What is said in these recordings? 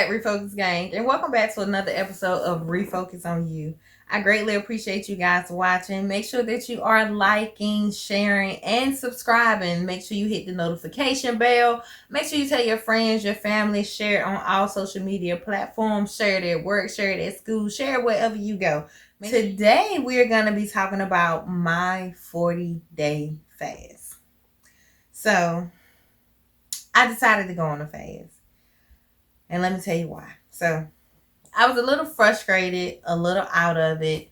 Refocus Gang, and welcome back to another episode of Refocus on You. I greatly appreciate you guys watching. Make sure that you are liking, sharing, and subscribing. Make sure you hit the notification bell. Make sure you tell your friends, your family, share it on all social media platforms, share it at work, share it at school, share it wherever you go. Today, we're going to be talking about my 40-day fast. So, I decided to go on a fast. And let me tell you why. So, I was a little frustrated, a little out of it.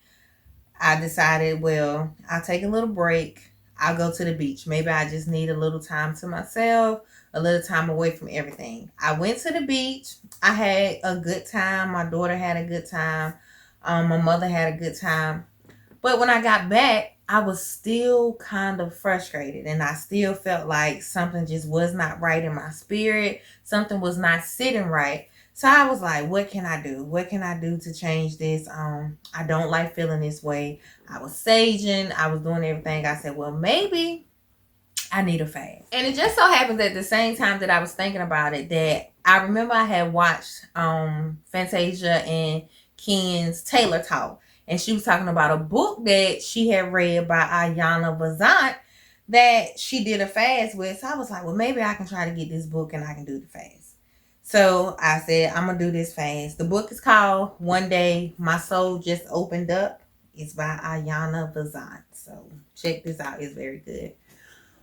I decided, well, I'll take a little break. I'll go to the beach. Maybe I just need a little time to myself, a little time away from everything. I went to the beach. I had a good time. My daughter had a good time. My mother had a good time. But when I got back, I was still kind of frustrated, and I still felt like something just was not right in my spirit. Something was not sitting right. So I was like, what can I do? What can I do to change this? I don't like feeling this way. I was saging. I was doing everything. I said, well, maybe I need a fast. And it just so happens at the same time that I was thinking about it that I remember I had watched Fantasia and Ken's Taylor Talk. And she was talking about a book that she had read by Iyanla Vanzant that she did a fast with. So I was like, well, maybe I can try to get this book and I can do the fast. So I said, I'm going to do this fast. The book is called One Day My Soul Just Opened Up. It's by Iyanla Vanzant. So check this out. It's very good.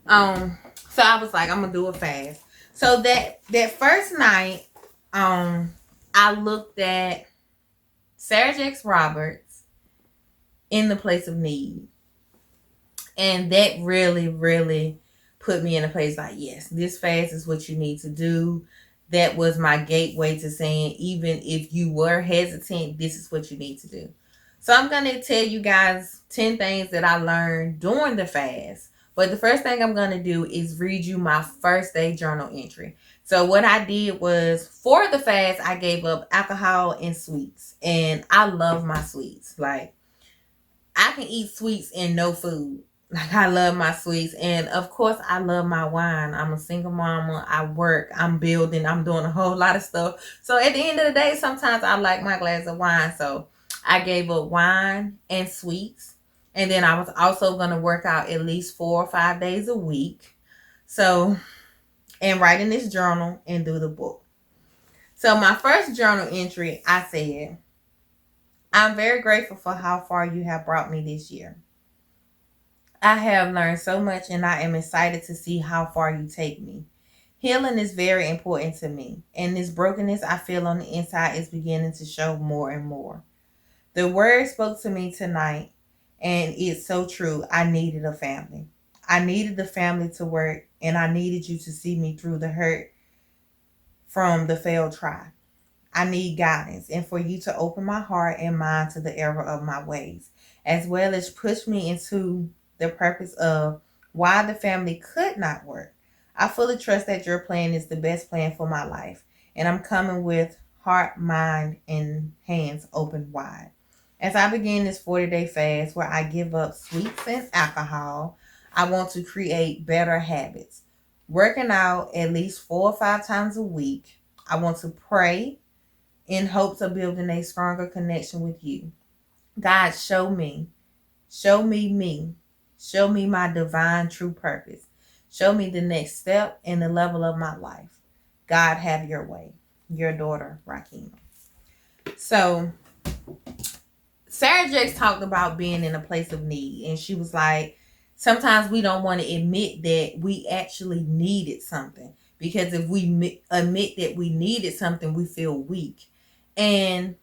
So I was like, I'm going to do a fast. So that first night, I looked at Sarah Jakes Roberts, In the Place of Need. And that really, really put me in a place like, yes, this fast is what you need to do. That was my gateway to saying, even if you were hesitant, this is what you need to do. So I'm going to tell you guys 10 things that I learned during the fast. But the first thing I'm going to do is read you my first day journal entry. So what I did was, for the fast, I gave up alcohol and sweets. And I love my sweets. Like, I can eat sweets and no food. Like, I love my sweets. And of course, I love my wine. I'm a single mama. I work. I'm building. I'm doing a whole lot of stuff. So at the end of the day, sometimes I like my glass of wine. So I gave up wine and sweets. And then I was also going to work out at least 4 or 5 days a week. So, and write in this journal and do the book. So my first journal entry, I said, I'm very grateful for how far you have brought me this year. I have learned so much, and I am excited to see how far you take me. Healing is very important to me, and this brokenness I feel on the inside is beginning to show more and more. The word spoke to me tonight, and it's so true. I needed a family. I needed the family to work, and I needed you to see me through the hurt from the failed try. I need guidance, and for you to open my heart and mind to the error of my ways, as well as push me into the purpose of why the family could not work. I fully trust that your plan is the best plan for my life, and I'm coming with heart, mind, and hands open wide. As I begin this 40-day fast where I give up sweets and alcohol, I want to create better habits. Working out at least 4 or 5 times a week. I want to pray in hopes of building a stronger connection with you. God, show me me. Show me my divine true purpose. Show me the next step in the level of my life. God, have your way. Your daughter, Rakima. So, Sarah Jakes talked about being in a place of need. And she was like, sometimes we don't want to admit that we actually needed something. Because if we admit that we needed something, we feel weak. And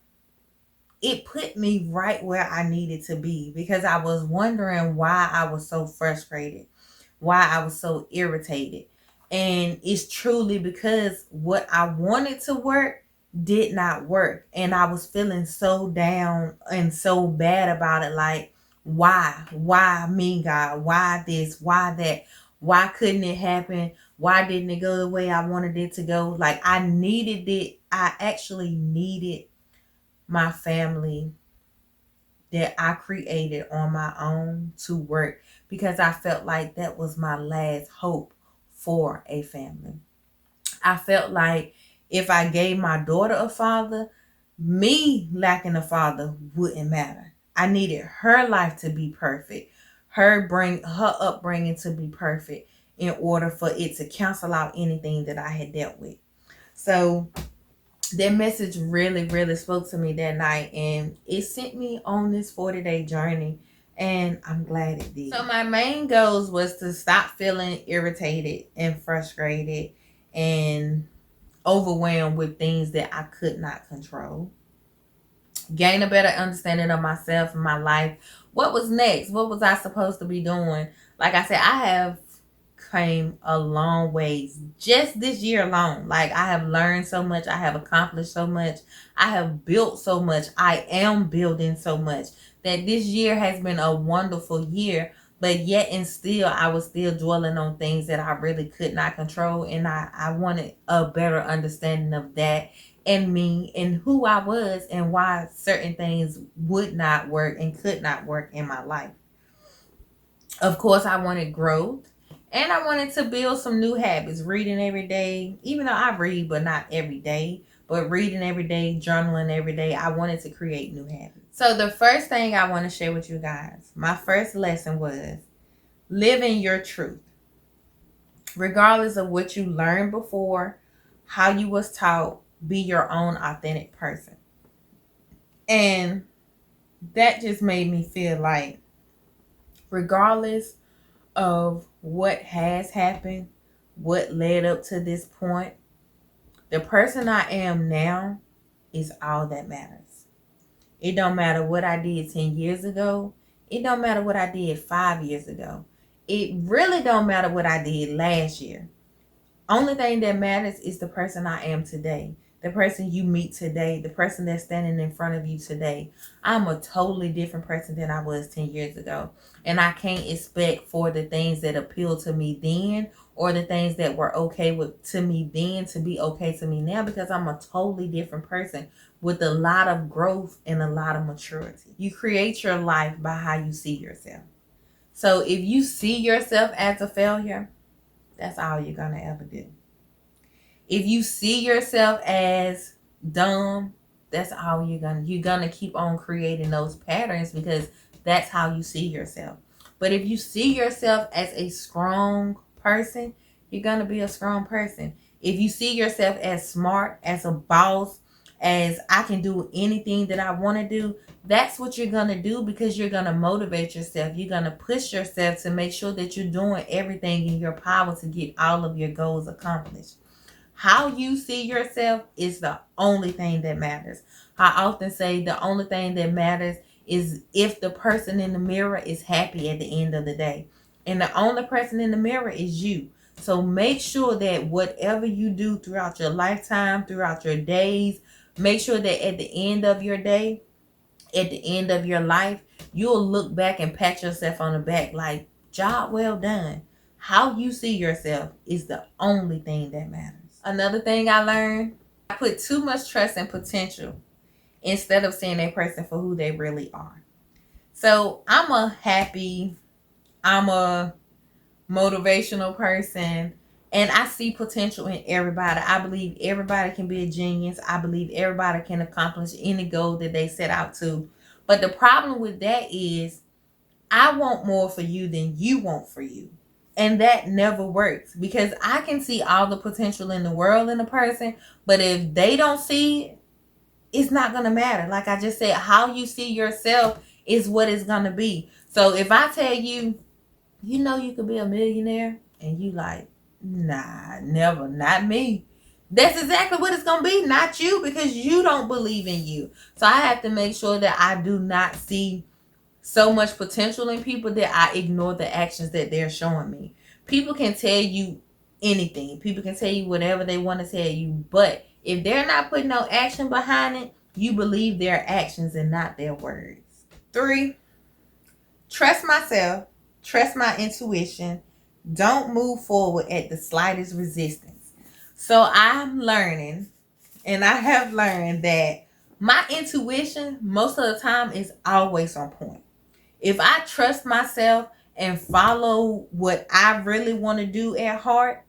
it put me right where I needed to be, because I was wondering why I was so frustrated, why I was so irritated. And it's truly because what I wanted to work did not work. And I was feeling so down and so bad about it. Like, why me, God? Why this? Why that? Why couldn't it happen? Why didn't it go the way I wanted it to go? Like, I needed it. I actually needed my family that I created on my own to work, because I felt like that was my last hope for a family. I felt like If I gave my daughter a father, me lacking a father wouldn't matter. I needed her life to be perfect, her upbringing to be perfect in order for it to cancel out anything that I had dealt with. So that message really, really spoke to me that night, and it sent me on this 40-day journey, and I'm glad it did. So my main goals was to stop feeling irritated and frustrated and overwhelmed with things that I could not control. Gain a better understanding of myself and my life. What was next? What was I supposed to be doing? Like I said, I have came a long ways just this year alone. Like, I have learned so much, I have accomplished so much, I have built so much, I am building so much, that this year has been a wonderful year. But yet and still, I was still dwelling on things that I really could not control, and I wanted a better understanding of that and me and who I was and why certain things would not work and could not work in my life. Of course, I wanted growth. And I wanted to build some new habits, reading every day, even though I read, but not every day. But reading every day, journaling every day, I wanted to create new habits. So the first thing I want to share with you guys, my first lesson was living your truth. Regardless of what you learned before, how you was taught, be your own authentic person. And that just made me feel like, regardless of what has happened, what led up to this point, the person I am now is all that matters. It don't matter what I did 10 years ago. It don't matter what I did 5 years ago. It really don't matter what I did last year. Only thing that matters is the person I am today. The person you meet today, the person that's standing in front of you today. I'm a totally different person than I was 10 years ago. And I can't expect for the things that appealed to me then, or the things that were okay to me then, to be okay to me now, because I'm a totally different person with a lot of growth and a lot of maturity. You create your life by how you see yourself. So if you see yourself as a failure, that's all you're going to ever do. If you see yourself as dumb, that's all you're gonna keep on creating those patterns, because that's how you see yourself. But if you see yourself as a strong person, you're gonna be a strong person. If you see yourself as smart, as a boss, as I can do anything that I want to do, that's what you're gonna do, because you're gonna motivate yourself. You're gonna push yourself to make sure that you're doing everything in your power to get all of your goals accomplished. How you see yourself is the only thing that matters. I often say the only thing that matters is if the person in the mirror is happy at the end of the day. And the only person in the mirror is you. So make sure that whatever you do throughout your lifetime, throughout your days, make sure that at the end of your day, at the end of your life, you'll look back and pat yourself on the back like, job well done. How you see yourself is the only thing that matters. Another thing I learned, I put too much trust in potential instead of seeing a person for who they really are. So I'm a motivational person, and I see potential in everybody. I believe everybody can be a genius. I believe everybody can accomplish any goal that they set out to. But the problem with that is, I want more for you than you want for you. And that never works, because I can see all the potential in the world in a person, but if they don't see it, it's not going to matter. Like I just said, how you see yourself is what it's going to be. So if I tell you, you know you could be a millionaire, and you like, nah, never, not me. That's exactly what it's going to be, not you, because you don't believe in you. So I have to make sure that I do not see so much potential in people that I ignore the actions that they're showing me. People can tell you anything. People can tell you whatever they want to tell you. But if they're not putting no action behind it, you believe their actions and not their words. 3, trust myself. Trust my intuition. Don't move forward at the slightest resistance. So I'm learning, and I have learned that my intuition most of the time is always on point. If I trust myself and follow what I really want to do at heart,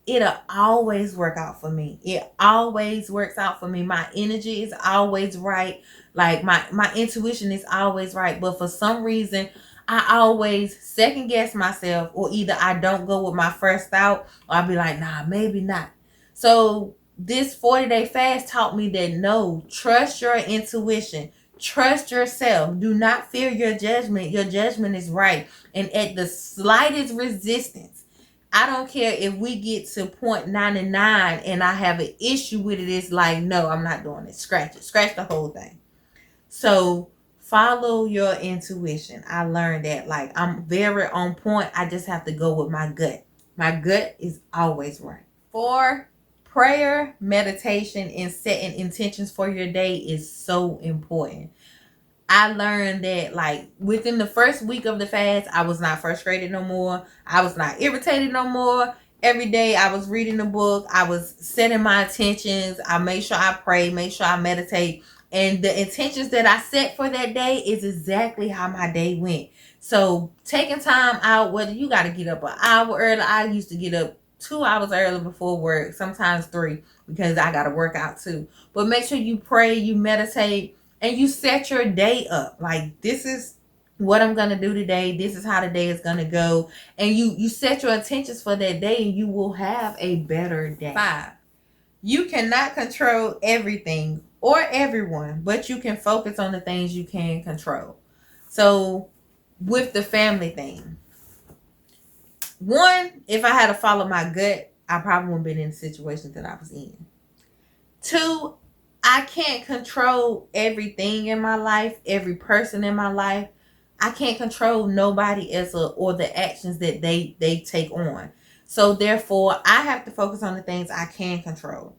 it'll always work out for me. It always works out for me. My energy is always right. Like my intuition is always right. But for some reason, I always second guess myself, or either I don't go with my first thought, or I'll be like, nah, maybe not. So this 40-day fast taught me that no, trust your intuition. Trust yourself. Do not fear your judgment. Your judgment is right. And at the slightest resistance, I don't care if we get to point 99 and I have an issue with it. It's like, no, I'm not doing it. Scratch it. Scratch the whole thing. So follow your intuition. I learned that. Like, I'm very on point. I just have to go with my gut. My gut is always right. 4, prayer, meditation, and setting intentions for your day is so important. I learned that, like, within the first week of the fast, I was not frustrated no more. I was not irritated no more. Every day I was reading the book. I was setting my intentions. I made sure I pray, make sure I meditate. And the intentions that I set for that day is exactly how my day went. So taking time out, whether you got to get up an hour early. I used to get up 2 hours early before work, sometimes 3, because I got to work out too. But make sure you pray, you meditate, and you set your day up. Like, this is what I'm going to do today. This is how the day is going to go. And you set your intentions for that day, and you will have a better day. 5, you cannot control everything or everyone, but you can focus on the things you can control. So with the family thing, 1, if I had to follow my gut, I probably wouldn't have been in the situation that I was in. 2, I can't control everything in my life, every person in my life. I can't control nobody else or the actions that they take on. So therefore, I have to focus on the things I can control.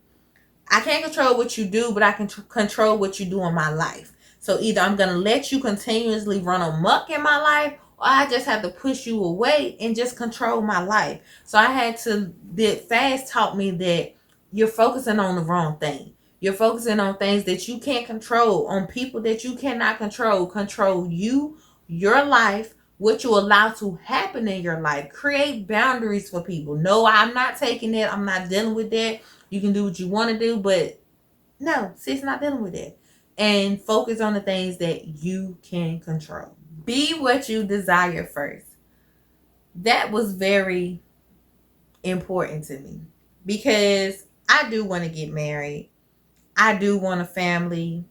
I can't control what you do, but I can control what you do in my life. So either I'm going to let you continuously run amok in my life, or I just have to push you away and just control my life. So I had to, the fast taught me that you're focusing on the wrong thing. You're focusing on things that you can't control, on people that you cannot control. Control you, your life, what you allow to happen in your life. Create boundaries for people. No, I'm not taking it. I'm not dealing with that. You can do what you want to do, but no, sis, not dealing with that. And focus on the things that you can control. Be what you desire first. That was very important to me, because I do want to get married. I do want a family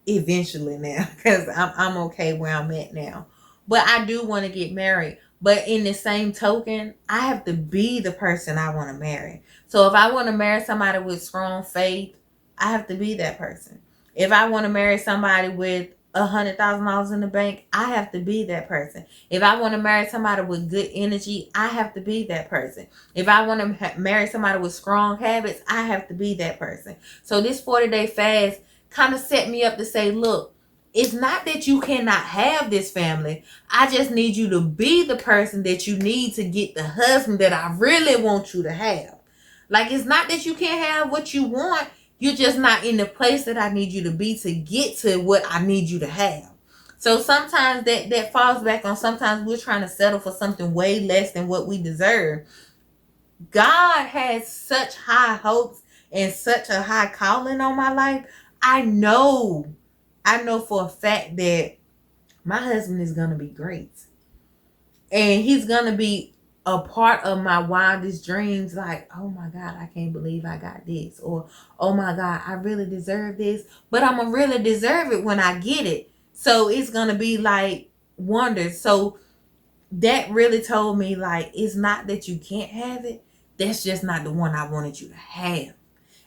eventually now, because I'm okay where I'm at now. But I do want to get married. But in the same token, I have to be the person I want to marry. So if I want to marry somebody with strong faith, I have to be that person. If I want to marry somebody with $100,000 in the bank, I have to be that person. If I want to marry somebody with good energy, I have to be that person. If I want to marry somebody with strong habits, I have to be that person. So this 40-day fast kind of set me up to say, look, it's not that you cannot have this family. I just need you to be the person that you need to get the husband that I really want you to have. Like, it's not that you can't have what you want. You're just not in the place that I need you to be to get to what I need you to have. So sometimes that falls back on, sometimes we're trying to settle for something way less than what we deserve. God has such high hopes and such a high calling on my life. I know for a fact that my husband is going to be great. And he's going to be a part of my wildest dreams. Like, oh my God, I can't believe I got this. Or, oh my God, I really deserve this. But I'm going to really deserve it when I get it. So it's going to be like wonders. So that really told me, like, it's not that you can't have it. That's just not the one I wanted you to have.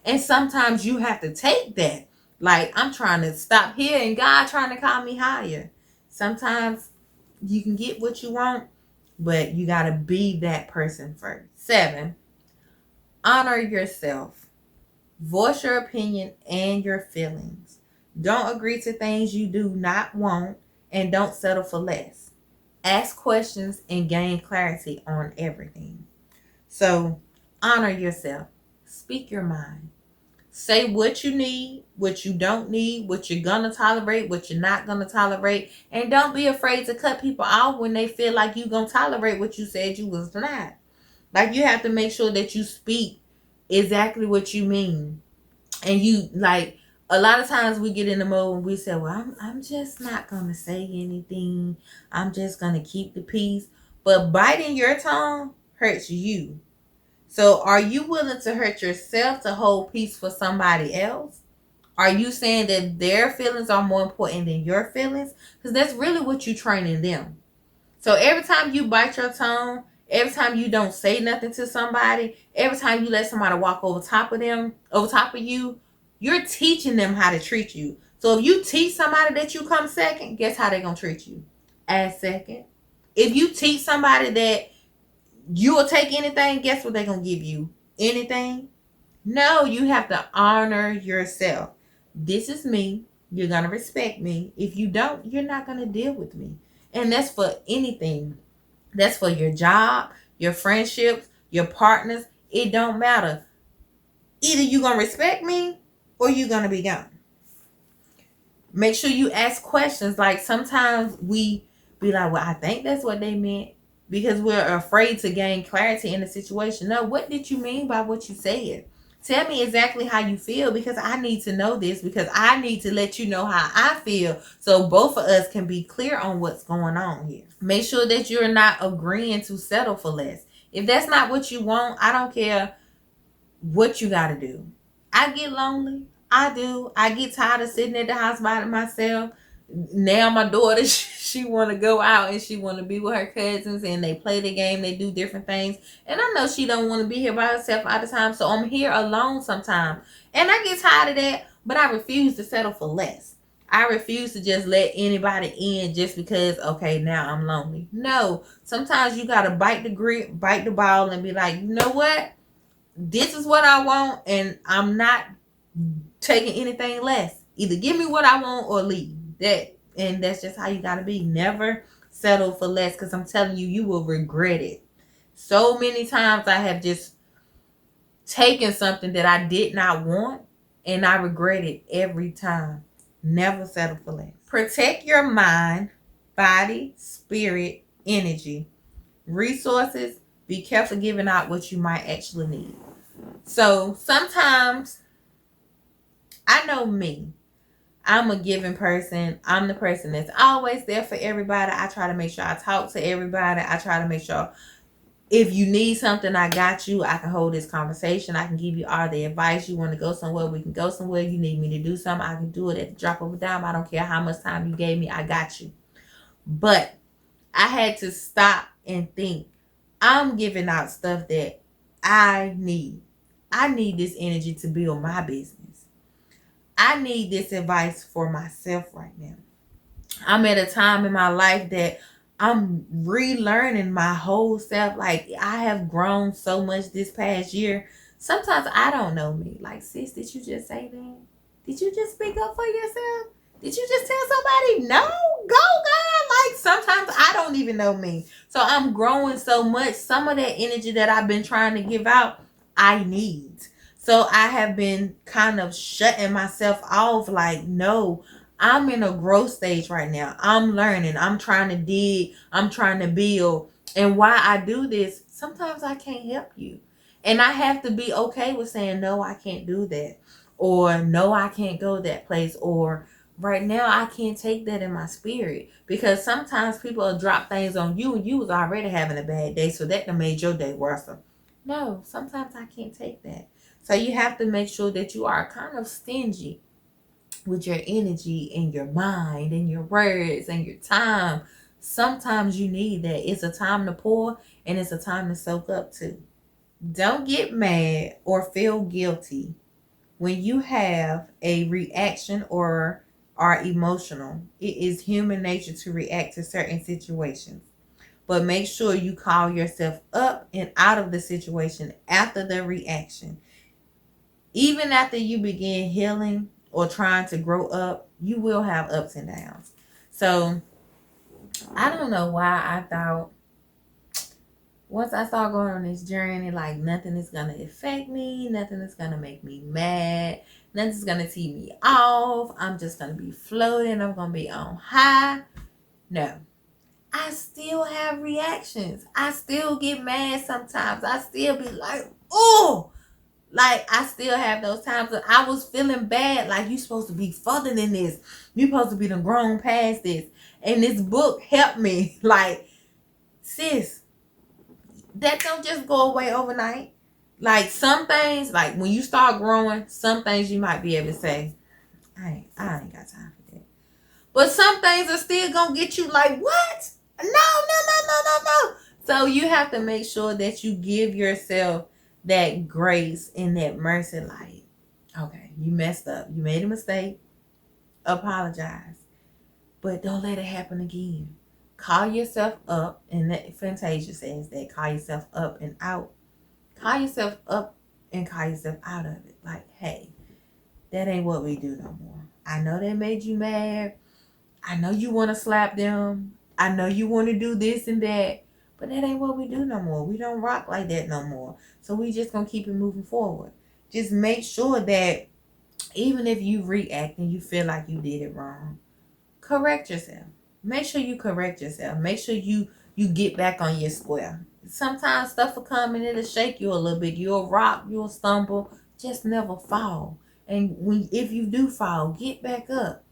And sometimes you have to take that. Like, I'm trying to stop here and God trying to call me higher. Sometimes you can get what you want, but you got to be that person first. 7, honor yourself. Voice your opinion and your feelings. Don't agree to things you do not want, and don't settle for less. Ask questions and gain clarity on everything. So, honor yourself. Speak your mind. Say what you need, what you don't need, what you're going to tolerate, what you're not going to tolerate. And don't be afraid to cut people off when they feel like you're going to tolerate what you said you was not. Like, you have to make sure that you speak exactly what you mean. And you, like, a lot of times we get in the mode and we say, well, I'm just not going to say anything. I'm just going to keep the peace. But biting your tongue hurts you. So are you willing to hurt yourself to hold peace for somebody else? Are you saying that their feelings are more important than your feelings? Because that's really what you're training them. So every time you bite your tongue, every time you don't say nothing to somebody, every time you let somebody walk over top of them, over top of you, you're teaching them how to treat you. So if you teach somebody that you come second, guess how they're going to treat you? As second. If you teach somebody that you will take anything, guess what they're going to give you? Anything? No, you have to honor yourself. This is me. You're going to respect me. If you don't, you're not going to deal with me. And that's for anything. That's for your job, your friendships, your partners. It don't matter. Either you're going to respect me or you're going to be gone. Make sure you ask questions. Like, sometimes we be like, well, I think that's what they meant, because we're afraid to gain clarity in the situation. No, what did you mean by what you said? Tell me exactly how you feel, because I need to know this, because I need to let you know how I feel, so both of us can be clear on what's going on here. Make sure that you're not agreeing to settle for less. If that's not what you want, I don't care what you got to do. I get lonely. I do. I get tired of sitting at the house by myself. Now my daughter, she want to go out and she want to be with her cousins, and they play the game. They do different things. And I know she don't want to be here by herself all the time. So I'm here alone sometimes. And I get tired of that, but I refuse to settle for less. I refuse to just let anybody in just because, okay, now I'm lonely. No, sometimes you got to bite the grip, bite the ball, and be like, you know what? This is what I want, and I'm not taking anything less. Either give me what I want or leave. And that's just how you gotta be. Never settle for less, because I'm telling you, you will regret it. So many times I have just taken something that I did not want, and I regret it every time. Never settle for less. Protect your mind, body, spirit, energy, resources. Be careful giving out what you might actually need. So sometimes, I know me. I'm a giving person. I'm the person that's always there for everybody. I try to make sure I talk to everybody. I try to make sure if you need something, I got you. I can hold this conversation. I can give you all the advice. You want to go somewhere, we can go somewhere. You need me to do something, I can do it at the drop of a dime. I don't care how much time you gave me. I got you. But I had to stop and think. I'm giving out stuff that I need. I need this energy to build my business. I need this advice for myself right now. I'm at a time in my life that I'm relearning my whole self. Like, I have grown so much this past year. Sometimes I don't know me. Like, sis, did you just say that? Did you just speak up for yourself? Did you just tell somebody no? Go, God. Like, sometimes I don't even know me. So I'm growing so much. Some of that energy that I've been trying to give out, I need. So I have been kind of shutting myself off. Like, no, I'm in a growth stage right now. I'm learning. I'm trying to dig. I'm trying to build. And why I do this, sometimes I can't help you. And I have to be okay with saying, no, I can't do that. Or no, I can't go that place. Or right now, I can't take that in my spirit. Because sometimes people will drop things on you and you was already having a bad day. So that done made your day worse. No, sometimes I can't take that. So you have to make sure that you are kind of stingy with your energy and your mind and your words and your time. Sometimes you need that. It's a time to pour and it's a time to soak up too. Don't get mad or feel guilty when you have a reaction or are emotional. It is human nature to react to certain situations. But make sure you call yourself up and out of the situation after the reaction. Even after you begin healing or trying to grow up, you will have ups and downs. So I don't know why I thought once I start going on this journey, like, nothing is going to affect me. Nothing is going to make me mad. Nothing's going to tee me off. I'm just going to be floating. I'm going to be on high. No. I still have reactions. I still get mad sometimes. I still be like, oh, like I still have those times that I was feeling bad. Like, you supposed to be further than this. You supposed to be done grown past this. And this book helped me. Like, sis, that don't just go away overnight. Like, some things, like when you start growing, some things you might be able to say, I ain't got time for that. But some things are still gonna get you like, what? No. So you have to make sure that you give yourself that grace and that mercy. Like, okay, you messed up. You made a mistake. Apologize. But don't let it happen again. Call yourself up, and that Fantasia says that, call yourself up and out. Call yourself up and call yourself out of it. Like, hey, that ain't what we do no more. I know that made you mad. I know you want to slap them. I know you want to do this and that. But that ain't what we do no more. We don't rock like that no more. So we just going to keep it moving forward. Just make sure that even if you react and you feel like you did it wrong, correct yourself. Make sure you correct yourself. Make sure you get back on your square. Sometimes stuff will come and it'll shake you a little bit. You'll rock, you'll stumble. Just never fall. And if you do fall, get back up.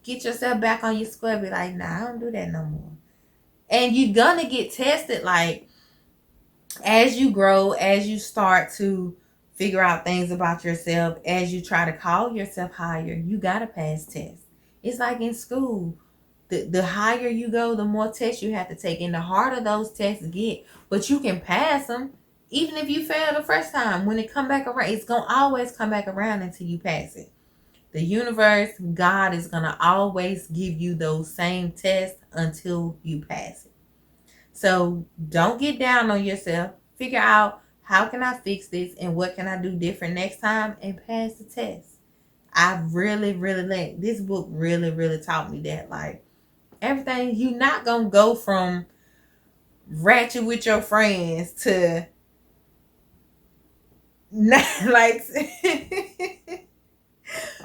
Get yourself back on your square. Be like, nah, I don't do that no more. And you're gonna get tested. Like, as you grow, as you start to figure out things about yourself, as you try to call yourself higher, you gotta pass tests. It's like in school. The higher you go, the more tests you have to take, and the harder those tests get. But you can pass them, even if you fail the first time. When it come back around, it's gonna always come back around until you pass it. The universe, God, is gonna always give you those same tests until you pass it. So don't get down on yourself. Figure out, how can I fix this and what can I do different next time, and pass the test. I really like this book. Really taught me that, like, everything, you not gonna go from ratchet with your friends to not like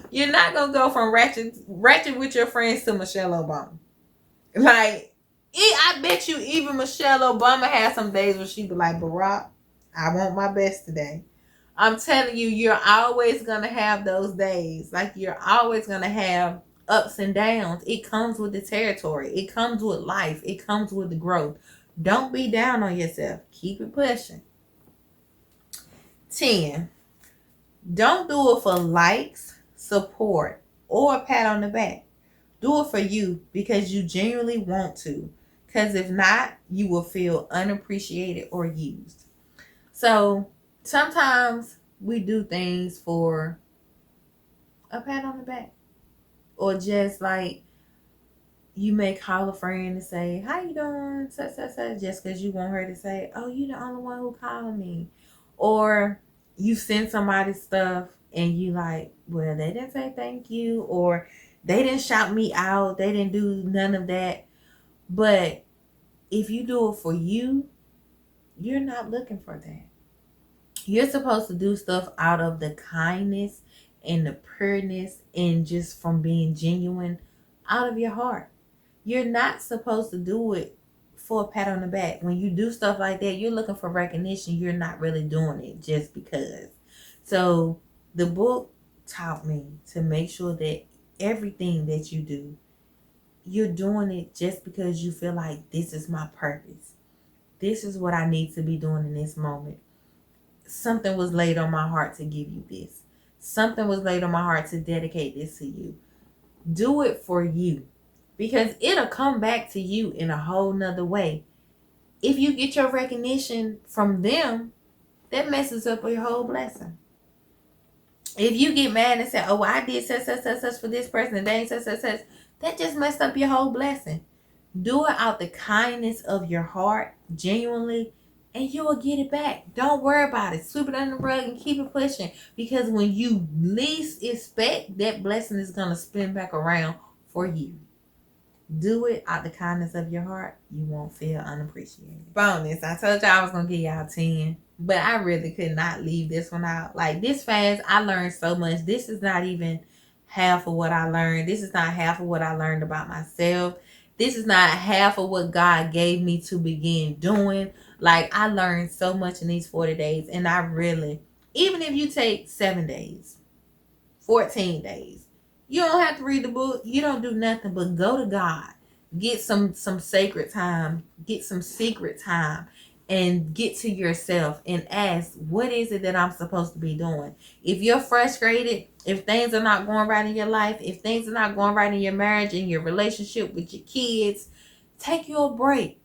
you're not gonna go from ratchet with your friends to Michelle Obama. Like, I bet you even Michelle Obama had some days where she'd be like, Barack, I want my best today. I'm telling you, you're always gonna have those days. Like, you're always gonna have ups and downs. It comes with the territory. It comes with life. It comes with the growth. Don't be down on yourself. Keep it pushing. 10. Don't do it for likes, support, or a pat on the back. Do it for you because you genuinely want to. Because if not, you will feel unappreciated or used. So sometimes we do things for a pat on the back. Or just like, you may call a friend and say, how you doing? Such, just because you want her to say, oh, you the only one who called me. Or you send somebody stuff and you like, well, they didn't say thank you, or they didn't shout me out, they didn't do none of that. But if you do it for you, you're not looking for that. You're supposed to do stuff out of the kindness and the pureness and just from being genuine out of your heart. You're not supposed to do it for a pat on the back. When you do stuff like that, you're looking for recognition. You're not really doing it just because. So the book taught me to make sure that everything that you do, you're doing it just because you feel like, this is my purpose. This is what I need to be doing in this moment. Something was laid on my heart to give you this. Something was laid on my heart to dedicate this to you. Do it for you, because it'll come back to you in a whole nother way. If you get your recognition from them, that messes up your whole blessing. If you get mad and say, oh, I did such for this person and they ain't such, that just messed up your whole blessing. Do it out the kindness of your heart, genuinely, and you will get it back. Don't worry about it. Sweep it under the rug and keep it pushing. Because when you least expect, that blessing is going to spin back around for you. Do it out the kindness of your heart. You won't feel unappreciated. Bonus. I told y'all I was going to give y'all 10. But I really could not leave this one out. Like, this fast, I learned so much. This is not even half of what I learned. This is not half of what I learned about myself. This is not half of what God gave me to begin doing. Like, I learned so much in these 40 days, and I really, even if you take 7 days, 14 days, you don't have to read the book. You don't do nothing but go to God. Get some sacred time, get some secret time, and get to yourself and ask, what is it that I'm supposed to be doing? If you're frustrated, if things are not going right in your life, if things are not going right in your marriage and your relationship with your kids, take you a break.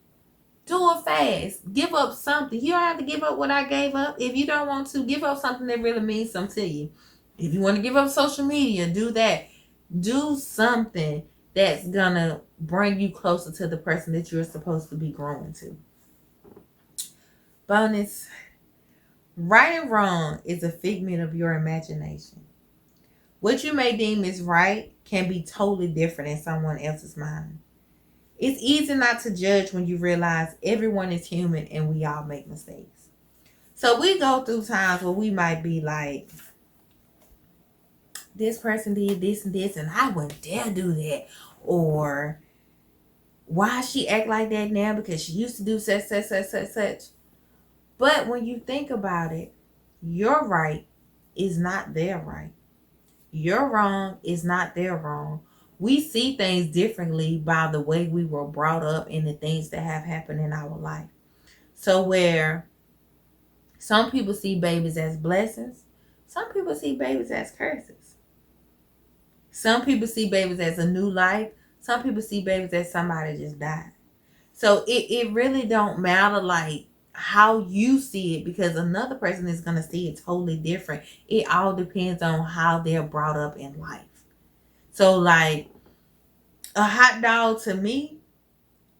Do a fast. Give up something. You don't have to give up what I gave up. If you don't want to, give up something that really means something to you. If you want to give up social media, do that. Do something that's gonna bring you closer to the person that you're supposed to be growing to. Bonus. Right and wrong is a figment of your imagination. What you may deem is right can be totally different in someone else's mind. It's easy not to judge when you realize everyone is human and we all make mistakes. So we go through times where we might be like, this person did this and this, and I wouldn't dare do that. Or, why she act like that now? Because she used to do such, such, such, such, such. But when you think about it, your right is not their right. Your wrong is not their wrong. We see things differently by the way we were brought up and the things that have happened in our life. So where some people see babies as blessings, some people see babies as curses. Some people see babies as a new life. Some people see babies as somebody just died. So it really don't matter like how you see it, because another person is going to see it totally different. It all depends on how they're brought up in life. So like a hot dog to me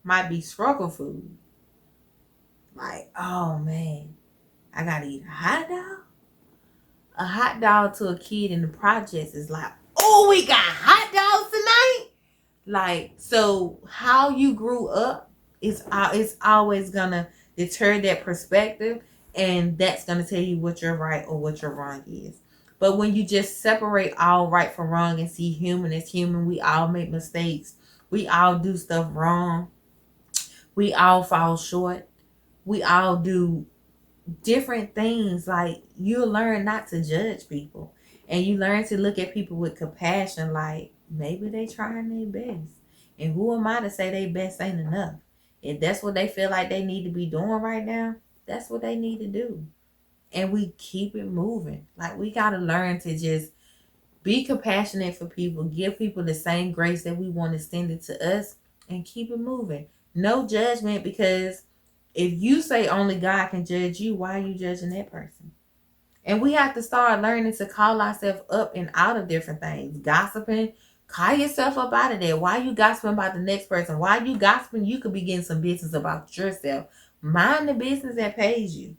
might be struggle food. Like, oh man, I got to eat a hot dog? A hot dog to a kid in the projects is like, oh, we got hot dogs tonight? Like, so how you grew up is always gonna deter that perspective, and that's gonna tell you what your right or what your wrong is. But when you just separate all right from wrong and see human as human, we all make mistakes. We all do stuff wrong. We all fall short. We all do different things. Like, you learn not to judge people, and you learn to look at people with compassion. Like, maybe they trying their best, and who am I to say their best ain't enough? If that's what they feel like they need to be doing right now, that's what they need to do. And we keep it moving. Like, we got to learn to just be compassionate for people, give people the same grace that we want extended to us, and keep it moving. No judgment, because if you say only God can judge you, why are you judging that person? And we have to start learning to call ourselves up and out of different things. Gossiping, call yourself up out of there. Why are you gossiping about the next person? Why are you gossiping? You could be getting some business about yourself. Mind the business that pays you.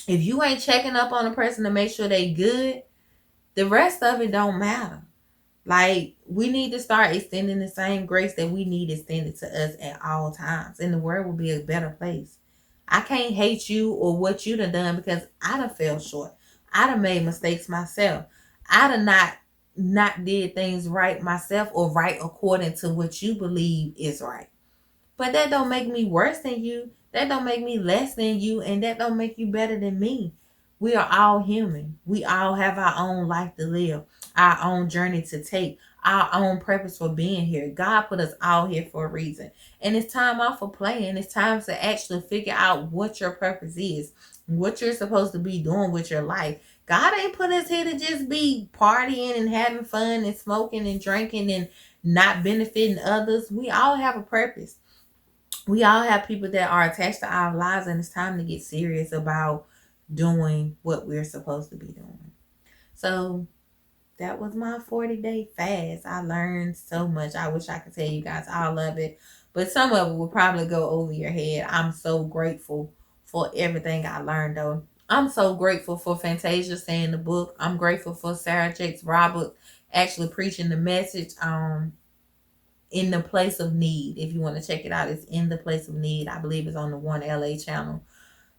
If you ain't checking up on a person to make sure they good, the rest of it don't matter. Like, we need to start extending the same grace that we need extended to us at all times, and the world will be a better place. I can't hate you or what you done because I done fell short. I done made mistakes myself. I done not did things right myself, or right according to what you believe is right. But that don't make me worse than you. That don't make me less than you. And that don't make you better than me. We are all human. We all have our own life to live, our own journey to take, our own purpose for being here. God put us all here for a reason. And it's time out for playing. It's time to actually figure out what your purpose is, what you're supposed to be doing with your life. God ain't put us here to just be partying and having fun and smoking and drinking and not benefiting others. We all have a purpose. We all have people that are attached to our lives, and it's time to get serious about doing what we're supposed to be doing. So that was my 40-day fast. I learned so much. I wish I could tell you guys all of it, but some of it will probably go over your head. I'm so grateful for everything I learned, though. I'm so grateful for Fantasia saying the book. I'm grateful for Sarah Jakes Roberts actually preaching the message in the place of need. If you want to check it out, it's In the Place of Need. I believe it's on the One LA channel.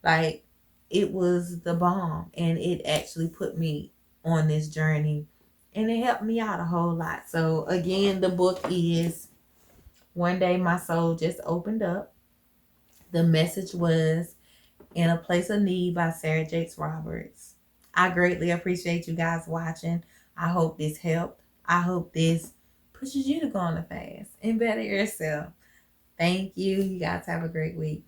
Like, it was the bomb, and it actually put me on this journey, and it helped me out a whole lot. So again, the book is One day my soul just opened up. The message was In a Place of Need by Sarah Jakes Roberts. I greatly appreciate you guys watching. I hope this helped. I hope this pushes you to go on a fast and better yourself. Thank you. You guys have a great week.